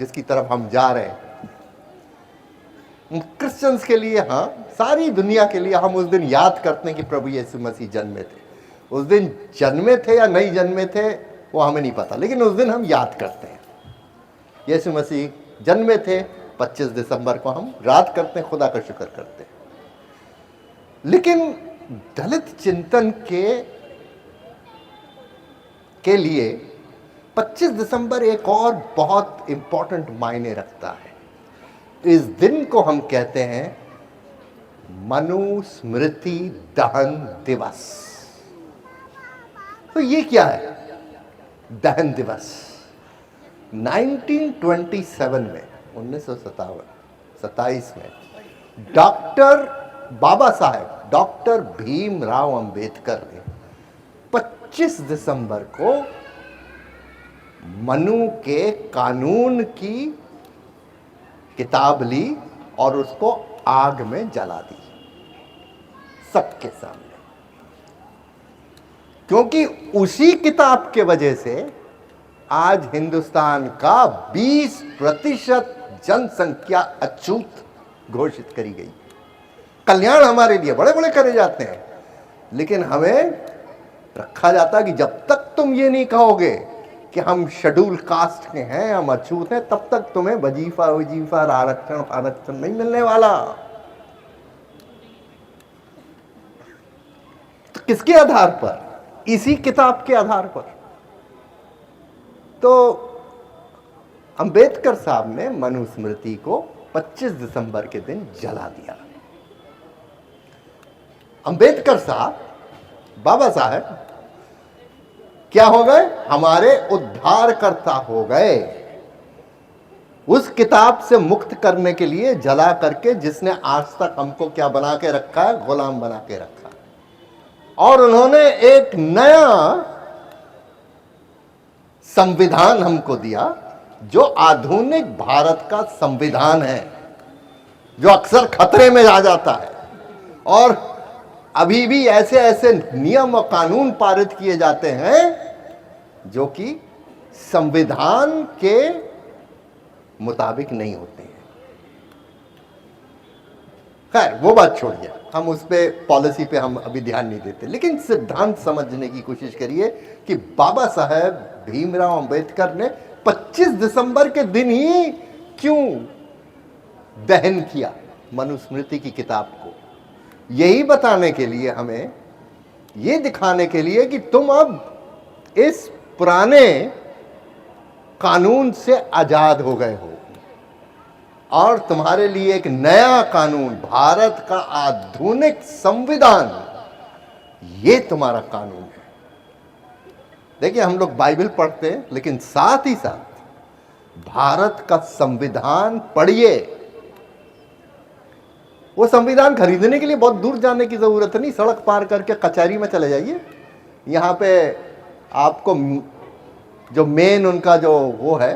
जिसकी तरफ हम जा रहे हैं, क्रिश्चियंस के लिए, हाँ, सारी दुनिया के लिए हम उस दिन याद करते हैं कि प्रभु यीशु मसीह जन्मे थे। उस दिन जन्मे थे या नहीं जन्मे थे वो हमें नहीं पता, लेकिन उस दिन हम याद करते हैं यीशु मसीह जन्मे थे। 25 दिसंबर को हम रात करते हैं, खुदा का शुक्र करते हैं। लेकिन दलित चिंतन के लिए 25 दिसंबर एक और बहुत इंपॉर्टेंट मायने रखता है। इस दिन को हम कहते हैं मनुस्मृति दहन दिवस। तो ये क्या है दहन दिवस? 1927 में 1927 में बाबा साहेब डॉक्टर भीमराव अंबेडकर ने 25 दिसंबर को मनु के कानून की किताब ली और उसको आग में जला दी सबके सामने, क्योंकि उसी किताब के वजह से आज हिंदुस्तान का 20% जनसंख्या अछूत घोषित करी गई। कल्याण हमारे लिए बड़े बड़े करे जाते हैं, लेकिन हमें रखा जाता है कि जब तक तुम ये नहीं कहोगे कि हम शेड्यूल कास्ट के हैं, हम अछूत हैं, तब तक तुम्हें वजीफा आरक्षण नहीं मिलने वाला। तो किसके आधार पर? इसी किताब के आधार पर। तो अंबेडकर साहब ने मनुस्मृति को 25 दिसंबर के दिन जला दिया। अंबेडकर साहब, बाबा साहब क्या हो गए? हमारे उद्धारकर्ता हो गए। उस किताब से मुक्त करने के लिए जला करके, जिसने आज तक हमको क्या बना के रखा है? गुलाम बना के रखा। और उन्होंने एक नया संविधान हमको दिया, जो आधुनिक भारत का संविधान है, जो अक्सर खतरे में आ जाता है। और अभी भी ऐसे ऐसे नियम और कानून पारित किए जाते हैं जो कि संविधान के मुताबिक नहीं होते हैं। खैर वो बात छोड़िए, हम उस पे पॉलिसी पे हम अभी ध्यान नहीं देते, लेकिन सिद्धांत समझने की कोशिश करिए कि बाबा साहेब भीमराव अंबेडकर ने 25 दिसंबर के दिन ही क्यों दहन किया मनुस्मृति की किताब को। यही बताने के लिए, हमें ये दिखाने के लिए कि तुम अब इस पुराने कानून से आजाद हो गए हो और तुम्हारे लिए एक नया कानून, भारत का आधुनिक संविधान, ये तुम्हारा कानून है। देखिए, हम लोग बाइबल पढ़ते हैं, लेकिन साथ ही साथ भारत का संविधान पढ़िए। वो संविधान खरीदने के लिए बहुत दूर जाने की जरूरत नहीं, सड़क पार करके कचहरी में चले जाइए। यहाँ पे आपको जो मेन उनका जो वो है,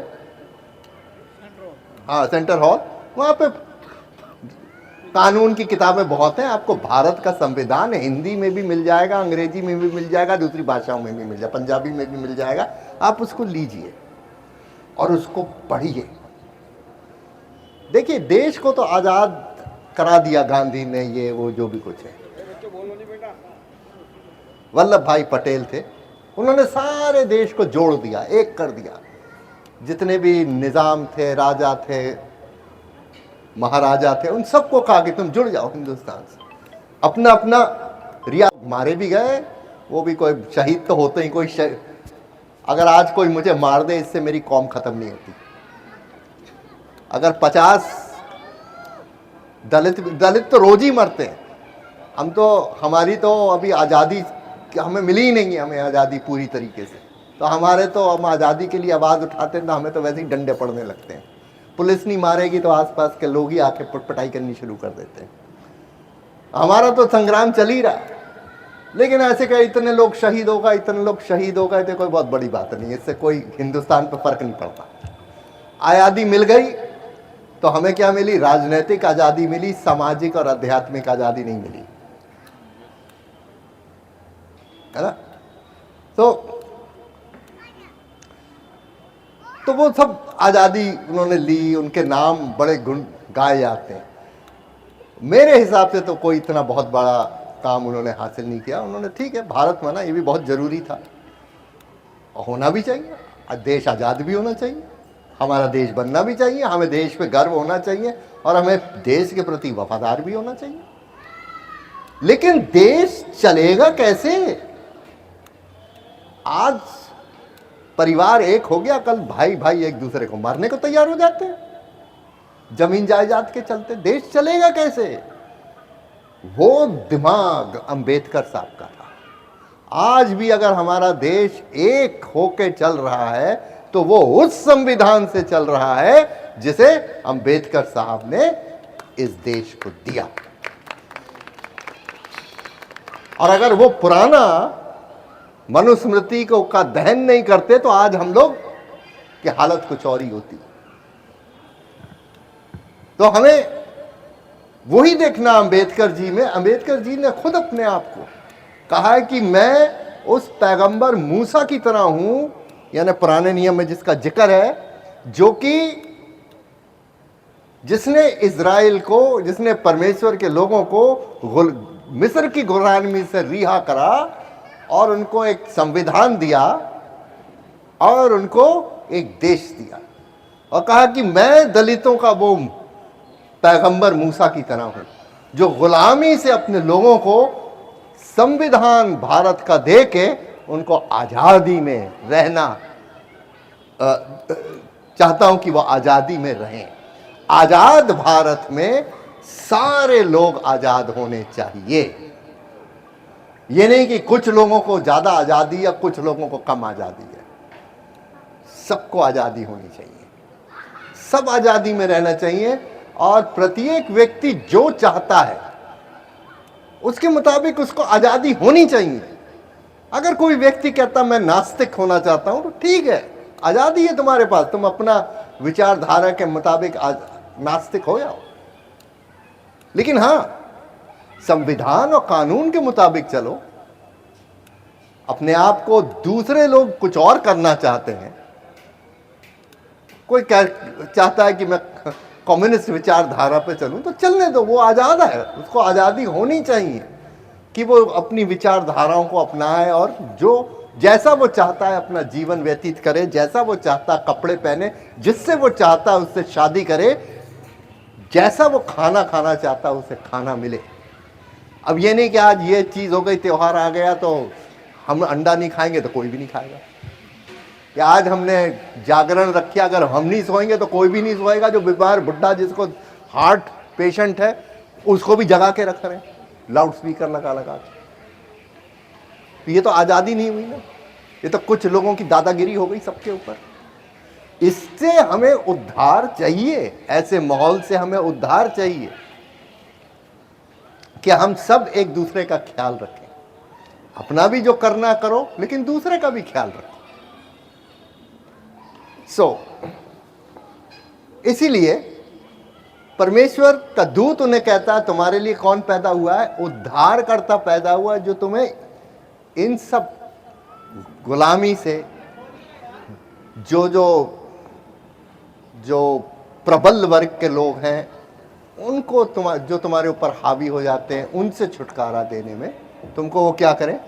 हाँ, सेंटर हॉल, वहाँ पे कानून की किताबें बहुत हैं। आपको भारत का संविधान हिंदी में भी मिल जाएगा, अंग्रेजी में भी मिल जाएगा, दूसरी भाषाओं में भी मिल जाएगा, पंजाबी में भी मिल जाएगा। आप उसको लीजिए और उसको पढ़िए। देखिए, देश को तो आज़ाद करा दिया गांधी ने, ये वो जो भी कुछ है। वल्लभ भाई पटेल थे, उन्होंने सारे देश को जोड़ दिया, एक कर दिया। जितने भी निजाम थे, राजा थे, महाराजा थे, उन सबको कहा कि तुम जुड़ जाओ हिंदुस्तान से। अपना अपना रिया मारे भी गए, वो भी कोई शहीद तो होते ही। कोई अगर आज कोई मुझे मार दे, इससे मेरी कौम खत्म नहीं होती। अगर 50 दलित तो रोज ही मरते हैं। हम तो, हमारी तो अभी आज़ादी हमें मिली ही नहीं है, हमें आज़ादी पूरी तरीके से। तो हमारे तो, हम आज़ादी के लिए आवाज़ उठाते हैं तो हमें तो वैसे ही डंडे पड़ने लगते हैं। पुलिस नहीं मारेगी तो आसपास के लोग ही आके पटपटाई करनी शुरू कर देते हैं। हमारा तो संग्राम चल ही रहा है, लेकिन ऐसे कहे इतने लोग शहीद हो गए, इतने लोग शहीद हो गए, तो कोई बहुत बड़ी बात नहीं है। इससे कोई हिंदुस्तान पर फर्क नहीं पड़ता। आज़ादी मिल गई तो हमें क्या मिली? राजनीतिक आज़ादी मिली, सामाजिक और आध्यात्मिक आज़ादी नहीं मिली, है ना? तो तो वो सब आज़ादी उन्होंने ली, उनके नाम बड़े गुण गाए जाते हैं। मेरे हिसाब से तो कोई इतना बहुत बड़ा काम उन्होंने हासिल नहीं किया। उन्होंने ठीक है भारत माना, ये भी बहुत ज़रूरी था, होना भी चाहिए, देश आज़ाद भी होना चाहिए, हमारा देश बनना भी चाहिए, हमें देश पे गर्व होना चाहिए और हमें देश के प्रति वफादार भी होना चाहिए। लेकिन देश चलेगा कैसे? आज परिवार एक हो गया, कल भाई भाई एक दूसरे को मारने को तैयार हो जाते हैं जमीन जायदाद के चलते। देश चलेगा कैसे? वो दिमाग अंबेडकर साहब का था। आज भी अगर हमारा देश एक होके चल रहा है तो वो उस संविधान से चल रहा है जिसे अंबेडकर साहब ने इस देश को दिया। और अगर वो पुराना मनुस्मृति को का दहन नहीं करते तो आज हम लोग की हालत कुछ और ही होती। तो हमें वही देखना अंबेडकर जी में। अंबेडकर जी ने खुद अपने आप को कहा है कि मैं उस पैगंबर मूसा की तरह हूं, यानी पुराने नियम में जिसका जिक्र है, जो कि जिसने इज़राइल को, जिसने परमेश्वर के लोगों को मिस्र की गुलामी से रिहा करा और उनको एक संविधान दिया और उनको एक देश दिया, और कहा कि मैं दलितों का वो पैगंबर मूसा की तरह हूं जो गुलामी से अपने लोगों को संविधान भारत का दे के उनको आज़ादी में रहना चाहता हूं कि वो आज़ादी में रहें। आज़ाद भारत में सारे लोग आज़ाद होने चाहिए। ये नहीं कि कुछ लोगों को ज़्यादा आज़ादी या कुछ लोगों को कम आज़ादी है। सबको आज़ादी होनी चाहिए, सब आज़ादी में रहना चाहिए और प्रत्येक व्यक्ति जो चाहता है उसके मुताबिक उसको आज़ादी होनी चाहिए। अगर कोई व्यक्ति कहता मैं नास्तिक होना चाहता हूं तो ठीक है, आज़ादी है तुम्हारे पास, तुम अपना विचारधारा के मुताबिक नास्तिक हो जाओ। लेकिन हां, संविधान और कानून के मुताबिक चलो। अपने आप को दूसरे लोग कुछ और करना चाहते हैं, कोई चाहता है कि मैं कम्युनिस्ट विचारधारा पे चलूं तो चलने दो, वो आज़ाद है, उसको आज़ादी होनी चाहिए कि वो अपनी विचारधाराओं को अपनाए और जो जैसा वो चाहता है अपना जीवन व्यतीत करे, जैसा वो चाहता है कपड़े पहने, जिससे वो चाहता है उससे शादी करे, जैसा वो खाना खाना चाहता है उसे खाना मिले। अब ये नहीं कि आज ये चीज़ हो गई, त्यौहार आ गया तो हम अंडा नहीं खाएंगे तो कोई भी नहीं खाएगा, या आज हमने जागरण रखी, अगर हम नहीं सोएंगे तो कोई भी नहीं सोएगा। जो बीमार बुढ़ा जिसको हार्ट पेशेंट है उसको भी जगा के रख रहे हैं लाउड स्पीकर लगा लगा के। तो ये तो आज़ादी नहीं हुई ना, ये तो कुछ लोगों की दादागिरी हो गई सबके ऊपर। इससे हमें उद्धार चाहिए, ऐसे माहौल से हमें उद्धार चाहिए कि हम सब एक दूसरे का ख्याल रखें। अपना भी जो करना करो लेकिन दूसरे का भी ख्याल रखें। इसीलिए परमेश्वर का दूत उन्हें कहता है तुम्हारे लिए कौन पैदा हुआ है? उद्धारकर्ता पैदा हुआ है जो तुम्हें इन सब गुलामी से, जो जो जो प्रबल वर्ग के लोग हैं उनको जो तुम्हारे ऊपर हावी हो जाते हैं उनसे छुटकारा देने में तुमको वो क्या करें?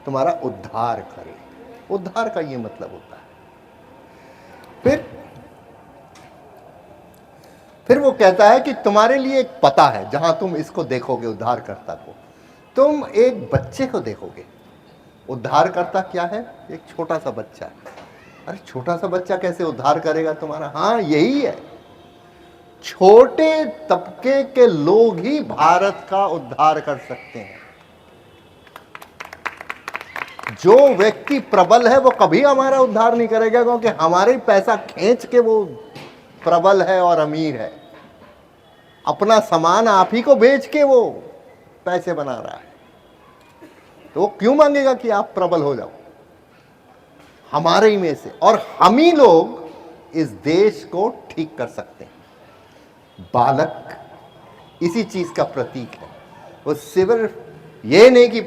तुम्हारा उद्धार करें। उद्धार का ये मतलब होता है। फिर वो कहता है कि तुम्हारे लिए एक पता है जहां तुम इसको देखोगे, उद्धारकर्ता को। तुम एक बच्चे को देखोगे। उद्धारकर्ता क्या है? एक छोटा सा बच्चा है। अरे छोटा सा बच्चा कैसे उद्धार करेगा तुम्हारा? हाँ, यही है, छोटे तबके के लोग ही भारत का उद्धार कर सकते हैं। जो व्यक्ति प्रबल है वो कभी हमारा उद्धार नहीं करेगा, क्योंकि हमारे पैसा खींच के वो प्रबल है और अमीर है। अपना सामान आप ही को बेच के वो पैसे बना रहा है, तो वो क्यों मांगेगा कि आप प्रबल हो जाओ? हमारे ही में से, और हम ही लोग इस देश को ठीक कर सकते हैं। बालक इसी चीज का प्रतीक है। वो सिर्फ ये नहीं कि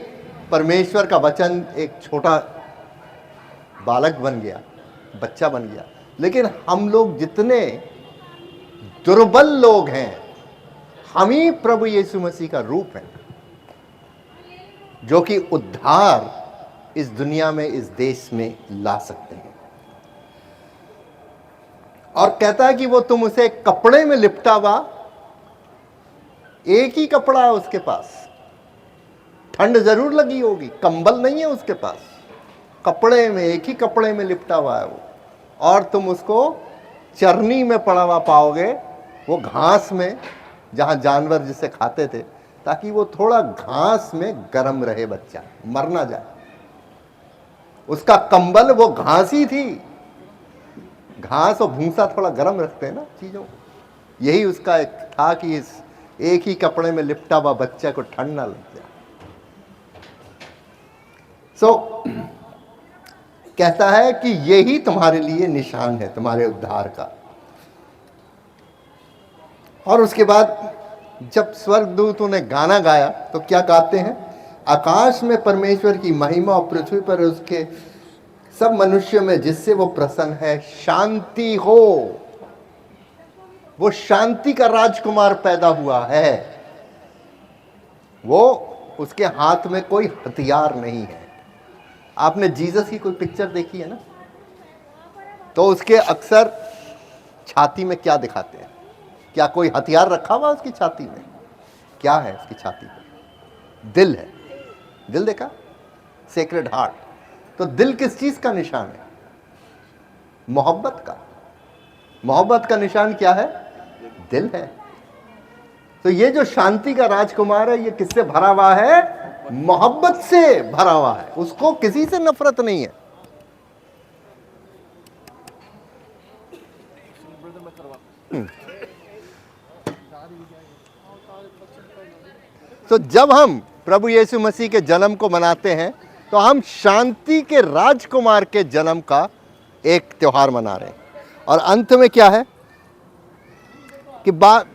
परमेश्वर का वचन एक छोटा बालक बन गया, बच्चा बन गया, लेकिन हम लोग जितने दुर्बल लोग हैं, हम ही प्रभु यीशु मसीह का रूप है, जो कि उद्धार इस दुनिया में, इस देश में ला सकते हैं। और कहता है कि वो तुम उसे कपड़े में लिपटा हुआ, एक ही कपड़ा है उसके पास, ठंड जरूर लगी होगी, कंबल नहीं है उसके पास, कपड़े में, एक ही कपड़े में लिपटा हुआ है वो, और तुम उसको चरनी में पड़ा हुआ पाओगे, वो घास में, जहां जानवर जिसे खाते थे, ताकि वो थोड़ा घास में गर्म रहे, बच्चा मर ना जाए। उसका कंबल वो घास ही थी, घास और भूसा थोड़ा गर्म रखते हैं ना चीजों। यही उसका एक था कि इस एक ही कपड़े में लिपटा हुआ बच्चे को ठंड ना लग जाए। कहता है कि यही तुम्हारे लिए निशान है, तुम्हारे उद्धार का। और उसके बाद जब स्वर्गदूतों ने गाना गाया तो क्या गाते हैं? आकाश में परमेश्वर की महिमा और पृथ्वी पर उसके सब मनुष्य में जिससे वो प्रसन्न है, शांति हो। वो शांति का राजकुमार पैदा हुआ है। वो, उसके हाथ में कोई हथियार नहीं है। आपने जीसस की कोई पिक्चर देखी है ना, तो उसके अक्सर छाती में क्या दिखाते हैं? क्या कोई हथियार रखा हुआ उसकी छाती में? क्या है उसकी छाती में? दिल है। दिल देखा? Sacred heart. तो दिल किस चीज का निशान है? मोहब्बत का। मोहब्बत का निशान क्या है? दिल है। तो ये जो शांति का राजकुमार है, ये किससे भरा हुआ है? मोहब्बत से भरा हुआ है। उसको किसी से नफरत नहीं है। तो जब हम प्रभु यीशु मसीह के जन्म को मनाते हैं, तो हम शांति के राजकुमार के जन्म का एक त्योहार मना रहे हैं। और अंत में क्या है कि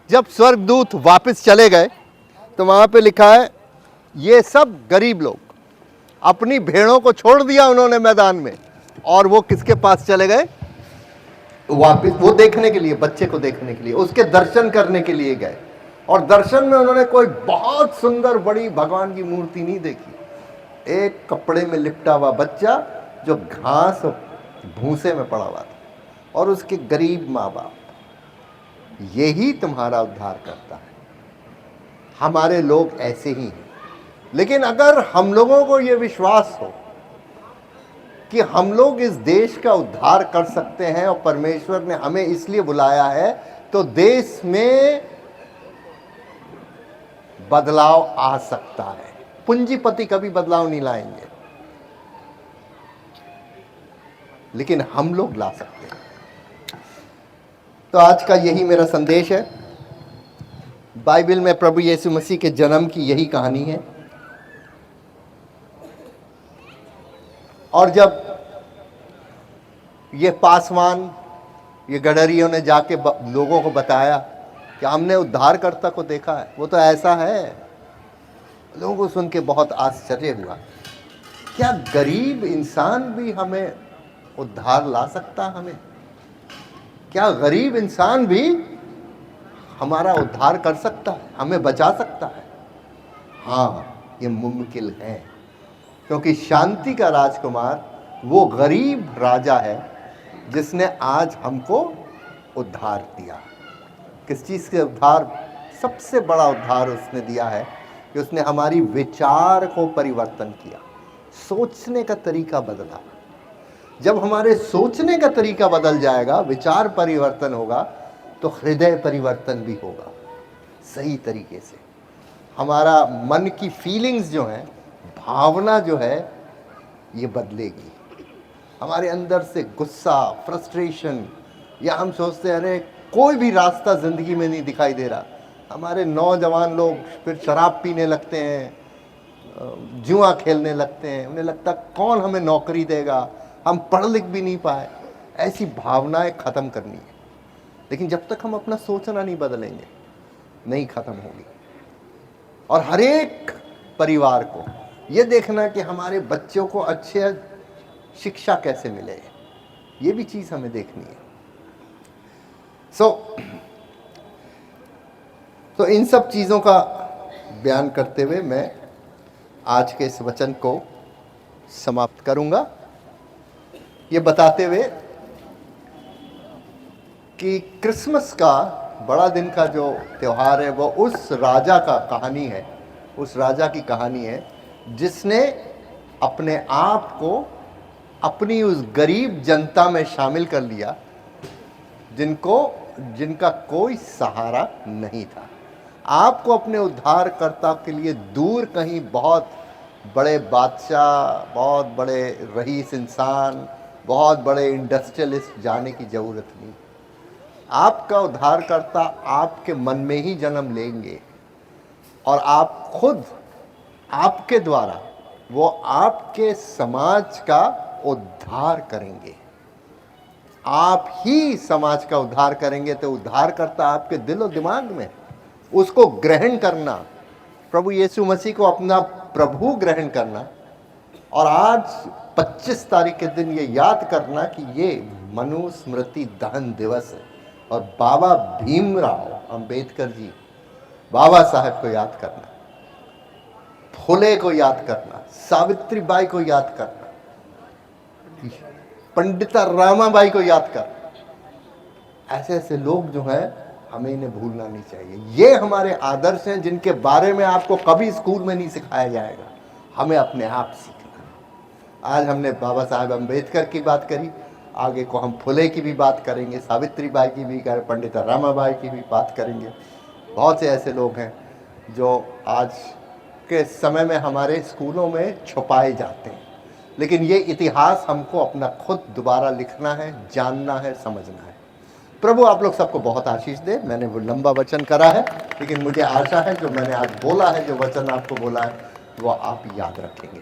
जब स्वर्गदूत वापस चले गए, तो वहां पे लिखा है, ये सब गरीब लोग, अपनी भेड़ों को छोड़ दिया उन्होंने मैदान में, और वो किसके पास चले गए? वापस वो देखने के लिए, बच्चे को देखने के लिए, उसके दर्शन करने के लिए गए। और दर्शन में उन्होंने कोई बहुत सुंदर बड़ी भगवान की मूर्ति नहीं देखी, एक कपड़े में लिपटा हुआ बच्चा जो घास और भूसे में पड़ा हुआ था, और उसके गरीब माँ बाप। यही तुम्हारा उद्धार करता है। हमारे लोग ऐसे ही हैं। लेकिन अगर हम लोगों को यह विश्वास हो कि हम लोग इस देश का उद्धार कर सकते हैं, और परमेश्वर ने हमें इसलिए बुलाया है, तो देश में बदलाव आ सकता है। पूंजीपति कभी बदलाव नहीं लाएंगे, लेकिन हम लोग ला सकते हैं। तो आज का यही मेरा संदेश है। बाइबल में प्रभु यीशु मसीह के जन्म की यही कहानी है। और जब ये पासवान, ये गडरियों ने जाके लोगों को बताया कि हमने उद्धारकर्ता को देखा है, वो तो ऐसा है, लोगों को सुन के बहुत आश्चर्य हुआ। क्या गरीब इंसान भी हमें उद्धार ला सकता? हमें क्या गरीब इंसान भी हमारा उद्धार कर सकता है, हमें बचा सकता है? हाँ, ये मुमकिन है, क्योंकि शांति का राजकुमार वो गरीब राजा है जिसने आज हमको उद्धार दिया। किस चीज़ के उद्धार? सबसे बड़ा उद्धार उसने दिया है कि उसने हमारी विचार को परिवर्तन किया, सोचने का तरीका बदला। जब हमारे सोचने का तरीका बदल जाएगा, विचार परिवर्तन होगा, तो हृदय परिवर्तन भी होगा। सही तरीके से हमारा मन की फीलिंग्स जो हैं, भावना जो है, ये बदलेगी। हमारे अंदर से गुस्सा, फ्रस्ट्रेशन, या हम सोचते हैं अरे कोई भी रास्ता ज़िंदगी में नहीं दिखाई दे रहा। हमारे नौजवान लोग फिर शराब पीने लगते हैं, जुआ खेलने लगते हैं, उन्हें लगता कौन हमें नौकरी देगा, हम पढ़ लिख भी नहीं पाए। ऐसी भावनाएं ख़त्म करनी है। लेकिन जब तक हम अपना सोचना नहीं बदलेंगे, नहीं ख़त्म होगी। और हर एक परिवार को ये देखना कि हमारे बच्चों को अच्छे शिक्षा कैसे मिले, ये भी चीज़ हमें देखनी है। तो इन सब चीज़ों का बयान करते हुए मैं आज के इस वचन को समाप्त करूंगा, ये बताते हुए कि क्रिसमस का बड़ा दिन का जो त्यौहार है वो उस राजा का कहानी है, उस राजा की कहानी है जिसने अपने आप को अपनी उस गरीब जनता में शामिल कर लिया जिनका कोई सहारा नहीं था। आपको अपने उद्धारकर्ता के लिए दूर कहीं बहुत बड़े बादशाह, बहुत बड़े रईस इंसान, बहुत बड़े इंडस्ट्रियलिस्ट जाने की ज़रूरत नहीं। आपका उद्धारकर्ता आपके मन में ही जन्म लेंगे और आप खुद, आपके द्वारा वो आपके समाज का उद्धार करेंगे। आप ही समाज का उद्धार करेंगे। तो उद्धारकर्ता आपके दिल और दिमाग में, उसको ग्रहण करना, प्रभु यीशु मसीह को अपना प्रभु ग्रहण करना, और आज 25 तारीख के दिन ये याद करना कि ये मनुस्मृति दहन दिवस है और बाबा भीमराव अंबेडकर जी, बाबा साहब को याद करना, फुले को याद करना, सावित्री बाई को याद करना, पंडिता रामाबाई को याद करना। ऐसे ऐसे लोग जो हैं, हमें इन्हें भूलना नहीं चाहिए। ये हमारे आदर्श हैं जिनके बारे में आपको कभी स्कूल में नहीं सिखाया जाएगा, हमें अपने आप सीखना। आज हमने बाबा साहब अंबेडकर की बात करी, आगे को हम फुले की भी बात करेंगे, सावित्री बाई की भी, पंडिता रामाबाई की भी बात करेंगे। बहुत से ऐसे लोग हैं जो आज के समय में हमारे स्कूलों में छुपाए जाते हैं, लेकिन ये इतिहास हमको अपना खुद दोबारा लिखना है, जानना है, समझना है। प्रभु आप लोग सबको बहुत आशीष दे। मैंने वो लंबा वचन करा है, लेकिन मुझे आशा है जो मैंने आज बोला है, जो वचन आपको बोला है, वो आप याद रखेंगे।